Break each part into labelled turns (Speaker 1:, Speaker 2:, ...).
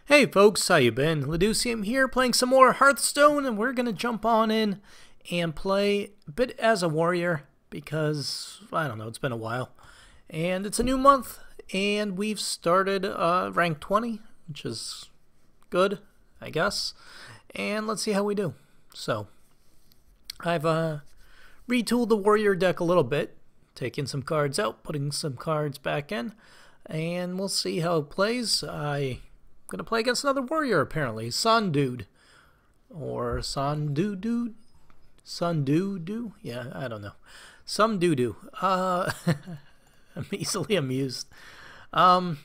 Speaker 1: Hey folks, how you been? Leducium here playing some more Hearthstone, and we're going to jump on in and play a bit as a warrior because, I don't know, it's been a while. And it's a new month, and we've started rank 20, which is good, I guess. And let's see how we do. So, I've retooled the warrior deck a little bit, taking some cards out, putting some cards back in, and we'll see how it plays. I'm gonna play against another warrior apparently, Sandude, or Sandudu, Sandudu. Yeah, I don't know, some doo-doo. I'm easily amused. Okay,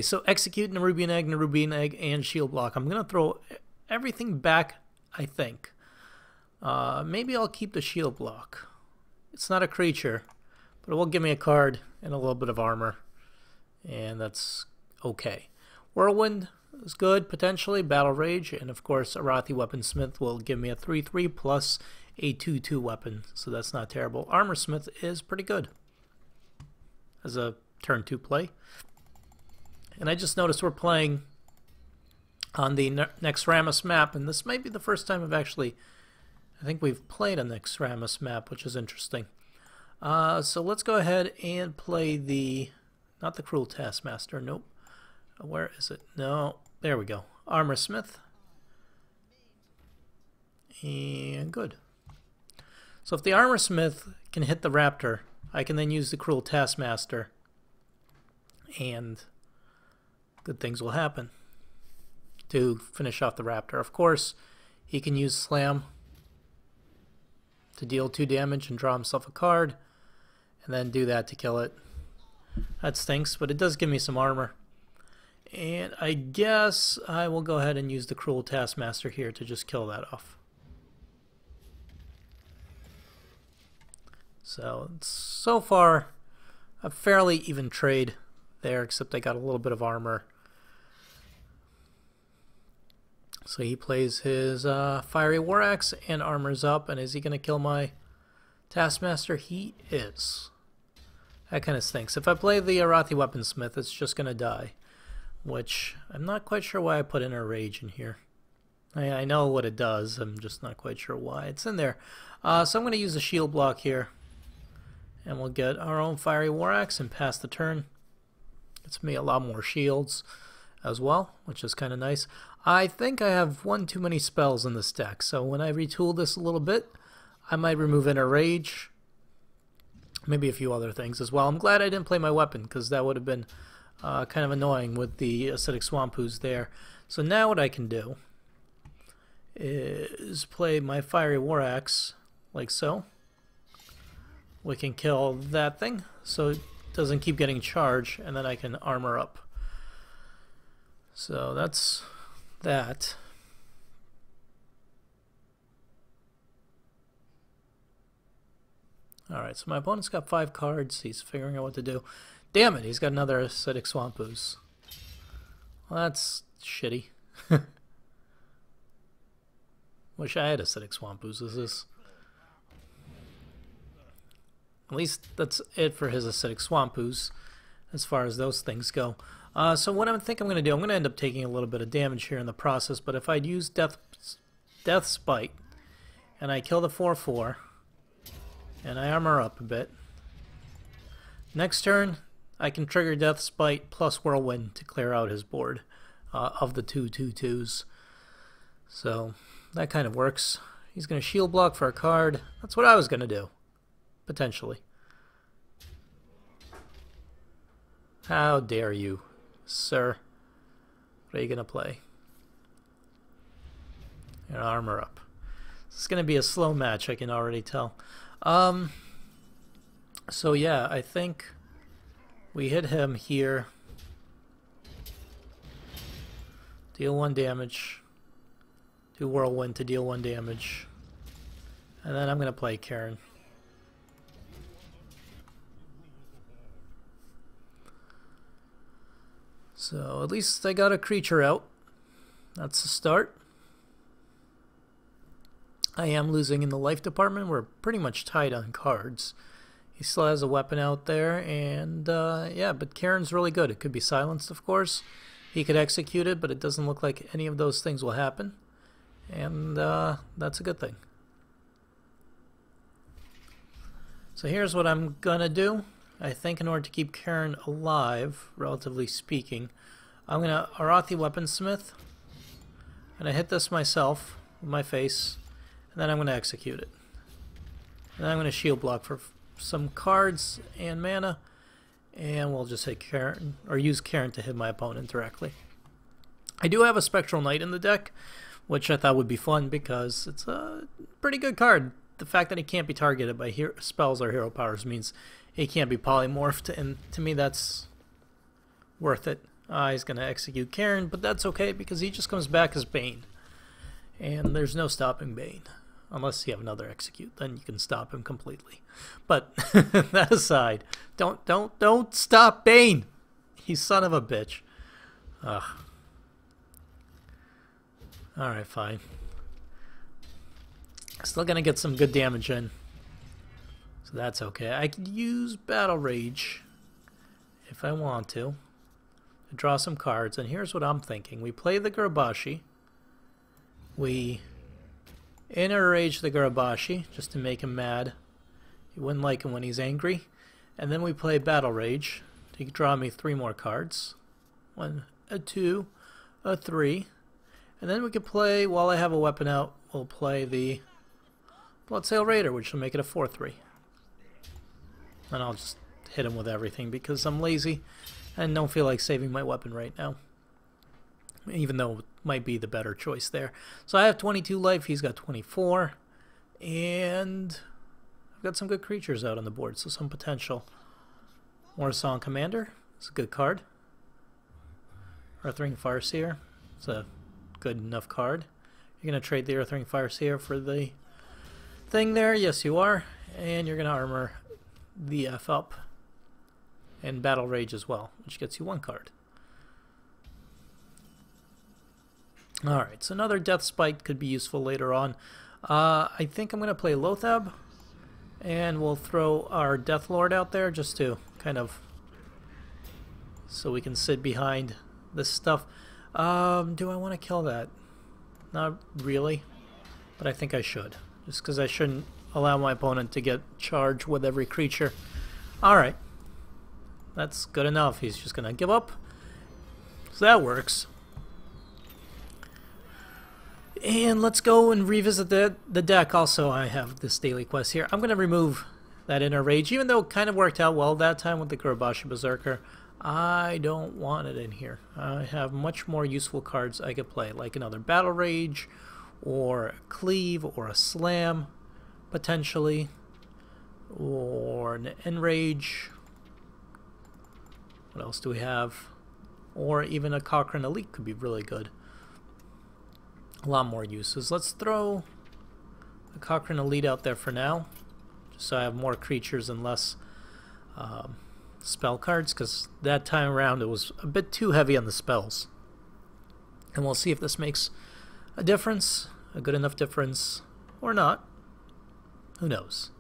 Speaker 1: so execute Nerubian Egg, and Shield Block. I'm gonna throw everything back. I think. Maybe I'll keep the Shield Block. It's not a creature, but it will give me a card and a little bit of armor, and that's okay. Whirlwind is good, potentially. Battle Rage, and of course, Arathi Weaponsmith will give me a 3/3 plus a 2/2 weapon, so that's not terrible. Armorsmith is pretty good as a turn 2 play. And I just noticed we're playing on the Nexramas map, and this might be the first time I think we've played a Nexramas map, which is interesting. So let's go ahead and play not the Cruel Taskmaster, nope. Where is it? No, there we go. Armorsmith. And good. So if the Armorsmith can hit the Raptor, I can then use the Cruel Taskmaster, and good things will happen to finish off the Raptor. Of course, he can use Slam to deal 2 damage and draw himself a card, and then do that to kill it. That stinks, but it does give me some armor. And I guess I will go ahead and use the Cruel Taskmaster here to just kill that off. So far, a fairly even trade there, except I got a little bit of armor. So he plays his Fiery War Axe and armors up, and is he going to kill my Taskmaster? He is. That kind of stinks. If I play the Arathi Weaponsmith, it's just going to die, which I'm not quite sure why I put Inner Rage in here. I know what it does, I'm just not quite sure why it's in there. So I'm going to use the Shield Block here, and we'll get our own Fiery War Axe and pass the turn. It's me a lot more shields as well, which is kind of nice. I think I have one too many spells in this deck, so when I retool this a little bit, I might remove Inner Rage, maybe a few other things as well. I'm glad I didn't play my weapon, because that would have been kind of annoying with the Acidic Swamp Ooze there. So now what I can do is play my Fiery War Axe, like so. We can kill that thing, so it doesn't keep getting charged, and then I can armor up. So that's that. Alright, so my opponent's got 5 cards. He's figuring out what to do. Damn it, he's got another Acidic Swamp Ooze. Well, that's shitty. Wish I had Acidic Swamp Oozes. At least that's it for his Acidic Swamp Ooze, as far as those things go. So what I think I'm going to do, I'm going to end up taking a little bit of damage here in the process, but if I'd use Death Spite, and I kill the 4/4, and I armor up a bit, next turn I can trigger Death Spite plus Whirlwind to clear out his board of the 2/2/2s. So that kind of works. He's going to Shield Block for a card. That's what I was going to do, potentially. How dare you, sir? What are you going to play? Your armor up. This is going to be a slow match, I can already tell. So yeah, I think we hit him here. Deal 1 damage. Do Whirlwind to deal 1 damage. And then I'm going to play Karen. So at least I got a creature out. That's the start. I am losing in the life department. We're pretty much tight on cards. He still has a weapon out there, and yeah, but Karen's really good. It could be silenced, of course, he could execute it, but it doesn't look like any of those things will happen. And that's a good thing. So here's what I'm gonna do. I think in order to keep Karen alive, relatively speaking, I'm gonna Arathi Weaponsmith. I'm gonna hit this myself with my face, and then I'm gonna execute it. And then I'm gonna shield block for some cards and mana, and we'll just hit Karen, or use Karen to hit my opponent directly. I do have a Spectral Knight in the deck, which I thought would be fun because it's a pretty good card. The fact that he can't be targeted by spells or hero powers means he can't be polymorphed, and to me that's worth it. He's going to execute Karen, but that's okay because he just comes back as Bane. And there's no stopping Bane. Unless you have another execute, then you can stop him completely. But that aside, don't stop Bane! You son of a bitch. Ugh. Alright, fine. Still gonna get some good damage in. So that's okay. I could use Battle Rage if I want to draw some cards. And here's what I'm thinking. We play the Gurabashi. We Inner Rage the Gurabashi just to make him mad. You wouldn't like him when he's angry. And then we play Battle Rage to draw me 3 more cards. 1, a 2, a 3. And then we could play, while I have a weapon out, we'll play the Bloodsail Raider, which will make it a 4-3. And I'll just hit him with everything because I'm lazy and don't feel like saving my weapon right now. Even though it might be the better choice there. So I have 22 life, he's got 24. And I've got some good creatures out on the board, so some potential. Warsong Commander, it's a good card. Earthring Farseer, it's a good enough card. You're going to trade the Earthring Farseer for the thing there? Yes, you are. And you're going to armor the F up. And Battle Rage as well, which gets you 1 card. Alright, so another Death Spite could be useful later on. I think I'm going to play Lothab. And we'll throw our Death Lord out there just to kind of... so we can sit behind this stuff. Do I want to kill that? Not really. But I think I should. Just because I shouldn't allow my opponent to get charged with every creature. Alright. That's good enough. He's just going to give up. So that works. And let's go and revisit the deck. Also, I have this daily quest here. I'm going to remove that Inner Rage. Even though it kind of worked out well that time with the Gurabashi Berserker, I don't want it in here. I have much more useful cards I could play, like another Battle Rage, or a Cleave, or a Slam, potentially, or an Enrage. What else do we have? Or even a Cochrane Elite could be really good. A lot more uses. Let's throw a Cochrane Elite out there for now, just so I have more creatures and less spell cards, because that time around it was a bit too heavy on the spells. And we'll see if this makes a difference, a good enough difference, or not. Who knows?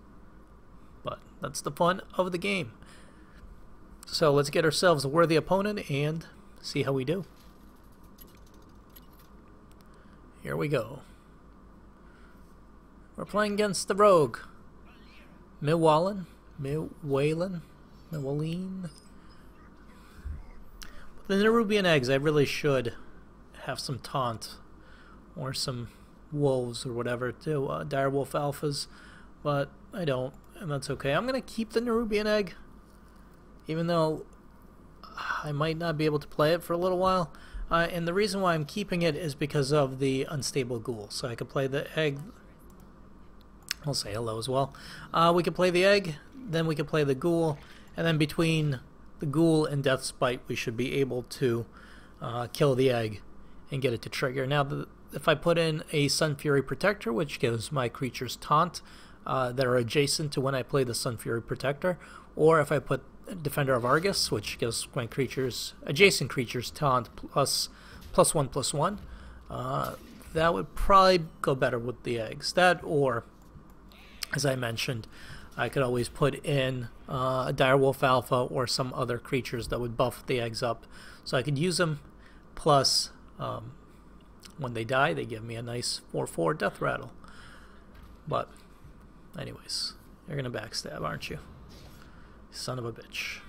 Speaker 1: But that's the fun of the game. So let's get ourselves a worthy opponent and see how we do. Here we go. We're playing against the Rogue. Milwallin. Milwaylin. Milwaleen. The Nerubian Eggs, I really should have some Taunt. Or some Wolves or whatever to Direwolf Alphas. But I don't, and that's okay. I'm going to keep the Nerubian Egg. Even though I might not be able to play it for a little while. And the reason why I'm keeping it is because of the Unstable Ghoul. So I could play the egg. I'll say hello as well. We could play the egg, then we could play the ghoul, and then between the ghoul and Death Spite we should be able to kill the egg and get it to trigger. Now if I put in a Sun Fury Protector, which gives my creatures taunt that are adjacent to when I play the Sun Fury Protector, or if I put Defender of Argus, which gives my creatures, adjacent creatures, taunt +1/+1. That would probably go better with the eggs. That, or, as I mentioned, I could always put in a Direwolf Alpha or some other creatures that would buff the eggs up. So I could use them Plus, when they die, they give me a nice 4/4 death rattle. But, anyways, you're gonna backstab, aren't you? Son of a bitch.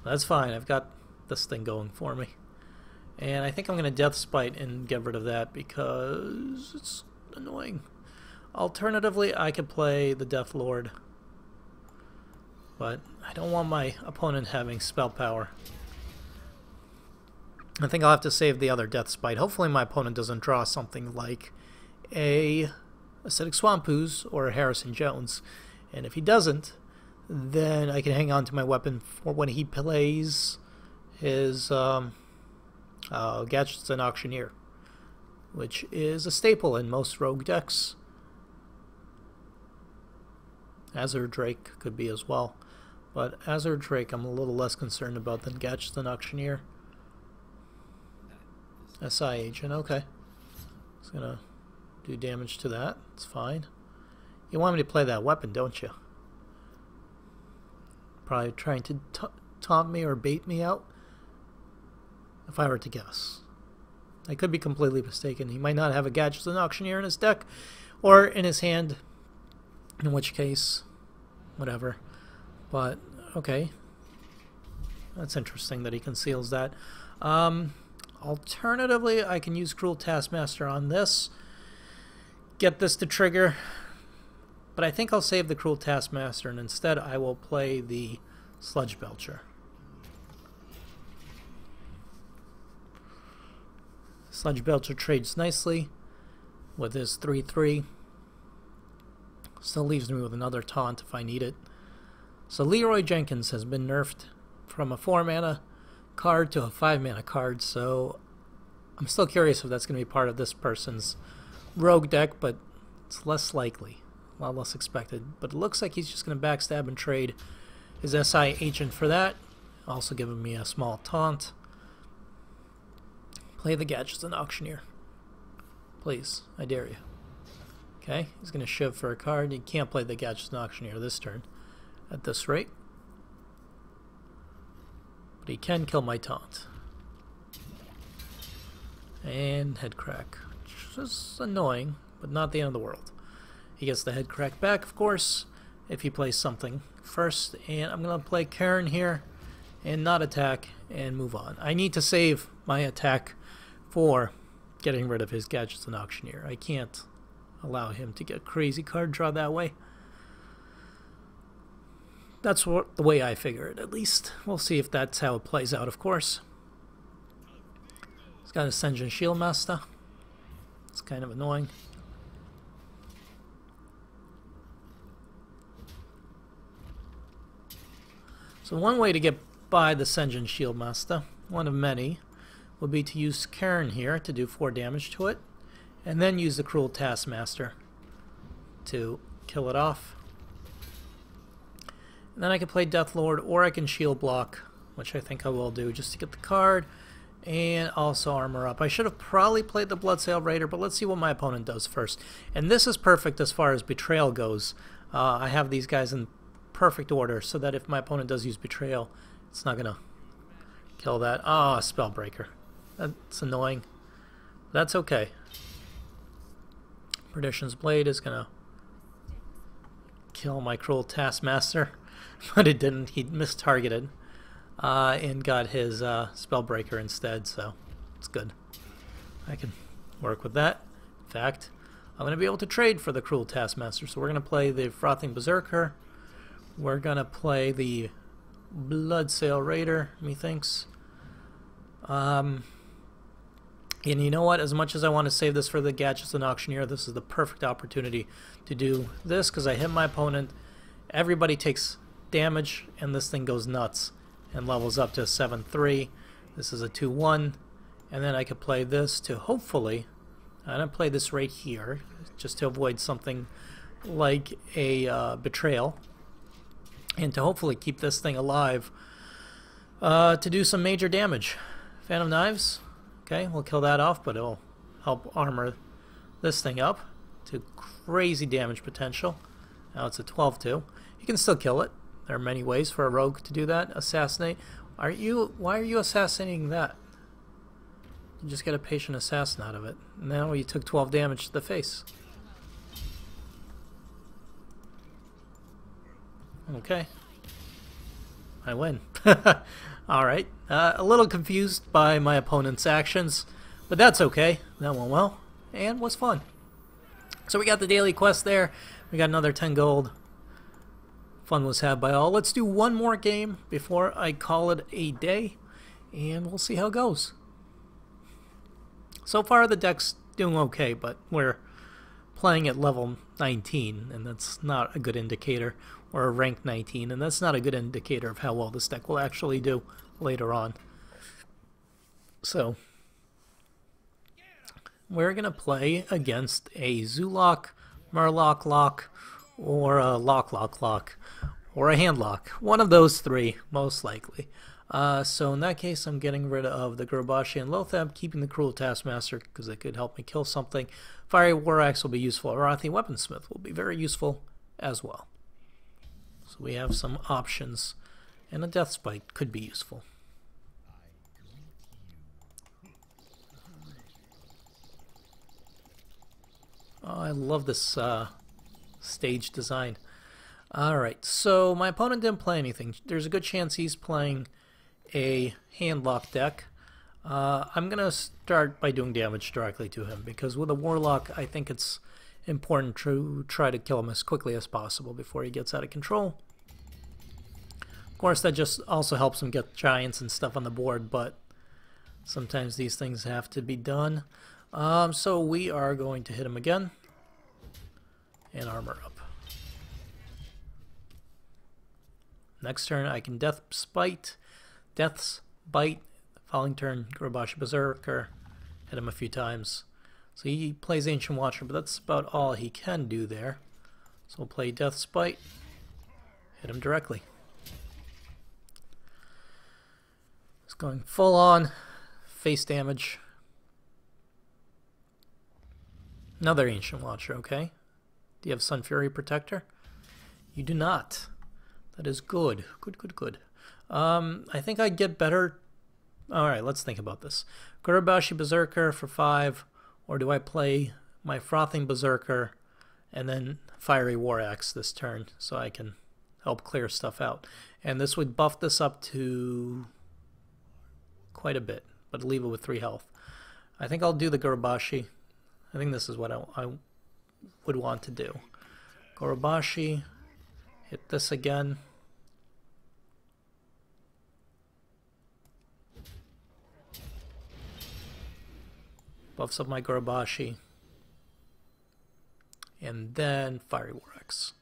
Speaker 1: That's fine. I've got this thing going for me. And I think I'm gonna Death Spite and get rid of that because it's annoying. Alternatively, I could play the Death Lord. But I don't want my opponent having spell power. I think I'll have to save the other Death Spite. Hopefully my opponent doesn't draw something like a Acidic Swamp Ooze or a Harrison Jones. And if he doesn't, then I can hang on to my weapon for when he plays his Gadgets and Auctioneer, which is a staple in most rogue decks. Azure Drake could be as well. But Azure Drake I'm a little less concerned about than Gadgets and Auctioneer. SI Agent, okay. It's gonna do damage to that. It's fine. You want me to play that weapon, don't you? Probably trying to taunt me or bait me out, if I were to guess. I could be completely mistaken. He might not have a Gadgets and Auctioneer in his deck or in his hand, in which case, whatever. But, okay. That's interesting that he conceals that. Alternatively, I can use Cruel Taskmaster on this, get this to trigger, but I think I'll save the Cruel Taskmaster and instead I will play the Sludge Belcher. Sludge Belcher trades nicely with his 3/3. Still leaves me with another taunt if I need it. So Leroy Jenkins has been nerfed from a 4-mana card to a 5-mana card, so I'm still curious if that's going to be part of this person's rogue deck, but it's less likely, a lot less expected. But it looks like he's just going to backstab and trade his SI Agent for that, also giving me a small taunt. Play the Gadgets and Auctioneer. Please, I dare you. Okay, he's going to shiv for a card. He can't play the Gadgets and Auctioneer this turn at this rate. But he can kill my taunt. And head crack, which is annoying, but not the end of the world. He gets the head crack back, of course, if he plays something first. And I'm going to play Karen here and not attack and move on. I need to save my attack for getting rid of his Gadgets and Auctioneer. I can't allow him to get crazy card draw that way. That's the way I figure it, at least. We'll see if that's how it plays out, of course. He's got Ascension Shieldmaster. It's kind of annoying. So one way to get by the Ascension Shieldmaster, one of many, would be to use Karen here to do 4 damage to it, and then use the Cruel Taskmaster to kill it off. And then I can play Death Lord, or I can shield block, which I think I will do just to get the card, and also armor up. I should have probably played the Bloodsail Raider, but let's see what my opponent does first. And this is perfect as far as Betrayal goes. I have these guys in perfect order, so that if my opponent does use Betrayal, it's not going to kill that. Ah, Spellbreaker. That's annoying. That's okay. Perdition's Blade is going to kill my Cruel Taskmaster. But it didn't. He mistargeted and got his Spellbreaker instead, so it's good. I can work with that. In fact, I'm going to be able to trade for the Cruel Taskmaster. So we're going to play the Frothing Berserker. We're going to play the Bloodsail Raider, methinks. And you know what? As much as I want to save this for the Gadgets and Auctioneer, this is the perfect opportunity to do this because I hit my opponent. Everybody takes damage, and this thing goes nuts and levels up to a 7/3. This is a 2/1, and then I could play this to hopefully, I'm going to play this right here just to avoid something like a Betrayal, and to hopefully keep this thing alive to do some major damage. Phantom Knives, okay, we'll kill that off, but it'll help armor this thing up to crazy damage potential. Now it's a 12/2. You can still kill it. There are many ways for a rogue to do that. Assassinate. Why are you assassinating that? You just get a patient assassin out of it. Now you took 12 damage to the face. Okay. I win. Alright. A little confused by my opponent's actions, but that's okay. That went well, and was fun. So we got the daily quest there. We got another 10 gold. Fun was had by all. Let's do one more game before I call it a day, and we'll see how it goes. So far the deck's doing okay, but we're playing at level 19, and that's not a good indicator, or a rank 19, and that's not a good indicator of how well this deck will actually do later on. So we're going to play against a Zoolock, Murloc Lock, or a Lock, or a Handlock. One of those three, most likely. So in that case, I'm getting rid of the Gurabashi and Lothab, keeping the Cruel Taskmaster because it could help me kill something. Fiery War Axe will be useful. Arathi Weaponsmith will be very useful as well. So we have some options, and a Death Spite could be useful. Oh, I love this stage design. Alright, so my opponent didn't play anything. There's a good chance he's playing a Handlock deck. I'm going to start by doing damage directly to him, because with a Warlock, I think it's important to try to kill him as quickly as possible before he gets out of control. Of course, that just also helps him get giants and stuff on the board, but sometimes these things have to be done. So we are going to hit him again and armor up. Next turn I can Death's Bite, following turn Gurabashi Berserker, hit him a few times. So he plays Ancient Watcher, but that's about all he can do there. So we'll play Death's Bite, hit him directly. It's going full on face damage. Another Ancient Watcher, okay. Do you have Sun Fury Protector? You do not. That is good. Good. I think I'd get better. Alright, let's think about this. Gurabashi Berserker for 5, or do I play my Frothing Berserker and then Fiery War Axe this turn so I can help clear stuff out? And this would buff this up to quite a bit, but leave it with 3 health. I think I'll do the Gurabashi. I think this is what I would want to do. Gurabashi, hit this again. Buffs up my Gurabashi. And then Fiery War Axe.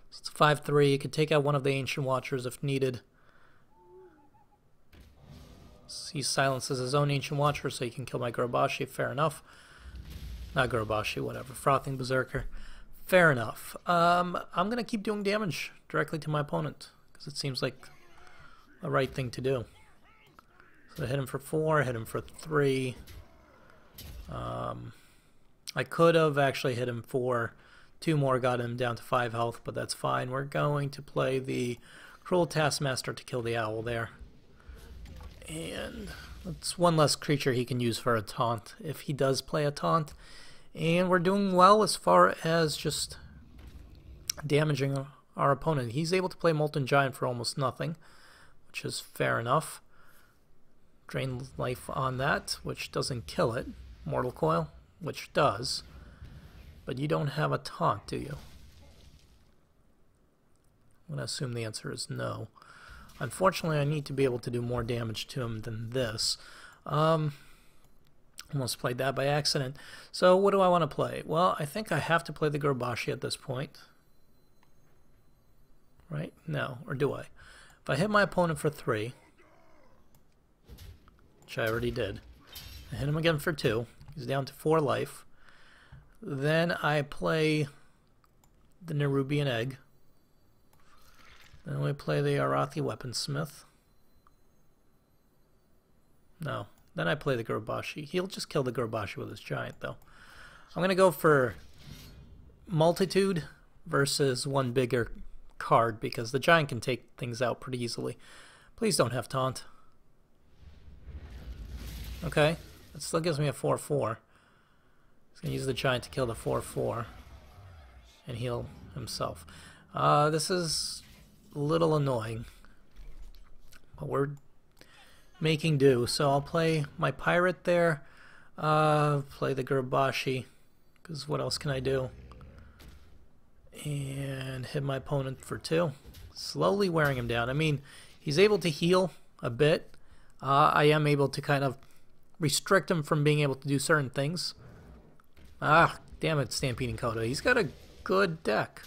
Speaker 1: So it's 5-3. You could take out one of the Ancient Watchers if needed. He silences his own Ancient Watcher so he can kill my Gurabashi. Fair enough. Not Gurabashi, whatever. Frothing Berserker. Fair enough. I'm going to keep doing damage directly to my opponent because it seems like the right thing to do. So I hit him for 4, hit him for 3. I could have actually hit him for 2 more, got him down to 5 health, but that's fine. We're going to play the Cruel Taskmaster to kill the owl there. And that's one less creature he can use for a taunt if he does play a taunt. And we're doing well as far as just damaging our opponent. He's able to play Molten Giant for almost nothing, which is fair enough. Drain life on that, which doesn't kill it. Mortal Coil, which does. But you don't have a taunt, do you? I'm going to assume the answer is no. Unfortunately, I need to be able to do more damage to him than this. Almost played that by accident. So what do I want to play? Well, I think I have to play the Gurabashi at this point. Right? No. Or do I? If I hit my opponent for 3, which I already did, I hit him again for 2. He's down to 4 life. Then I play the Nerubian Egg. Then we play the Arathi Weaponsmith. No. Then I play the Gurabashi. He'll just kill the Gurabashi with his giant, though. I'm going to go for Multitude versus one bigger card, because the giant can take things out pretty easily. Please don't have taunt. Okay, that still gives me a 4/4. He's going to use the giant to kill the 4/4 and heal himself. This is a little annoying, but we're making do. So I'll play my pirate there, play the Gurbashi, because what else can I do? And hit my opponent for 2. Slowly wearing him down. I mean, he's able to heal a bit. I am able to kind of restrict him from being able to do certain things. Ah, damn it, Stampeding Coda. He's got a good deck.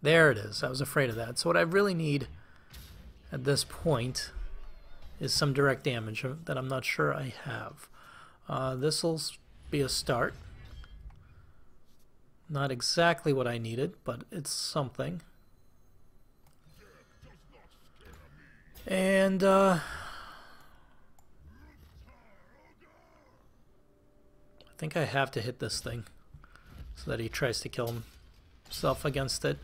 Speaker 1: There it is. I was afraid of that. So what I really need at this point is some direct damage that I'm not sure I have. This will be a start. Not exactly what I needed, but it's something. And I think I have to hit this thing so that he tries to kill himself against it.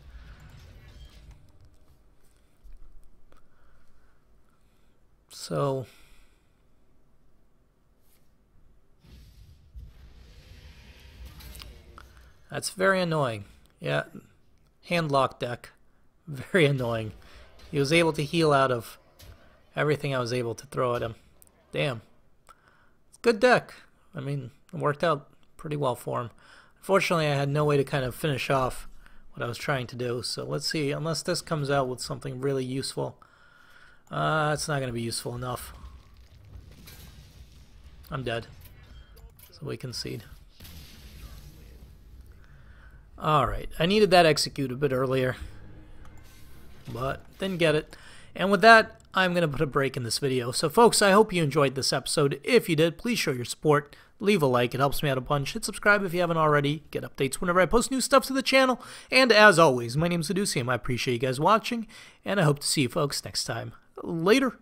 Speaker 1: So that's very annoying. Yeah, handlock deck. Very annoying. He was able to heal out of everything I was able to throw at him. Damn. It's a good deck. I mean, it worked out pretty well for him. Unfortunately, I had no way to kind of finish off what I was trying to do. So let's see. Unless this comes out with something really useful. It's not going to be useful enough. I'm dead. So we concede. Alright, I needed that execute a bit earlier, but didn't get it. And with that, I'm going to put a break in this video. So folks, I hope you enjoyed this episode. If you did, please show your support. Leave a like, it helps me out a bunch. Hit subscribe if you haven't already. Get updates whenever I post new stuff to the channel. And as always, my name is Seducium. I appreciate you guys watching, and I hope to see you folks next time. Later.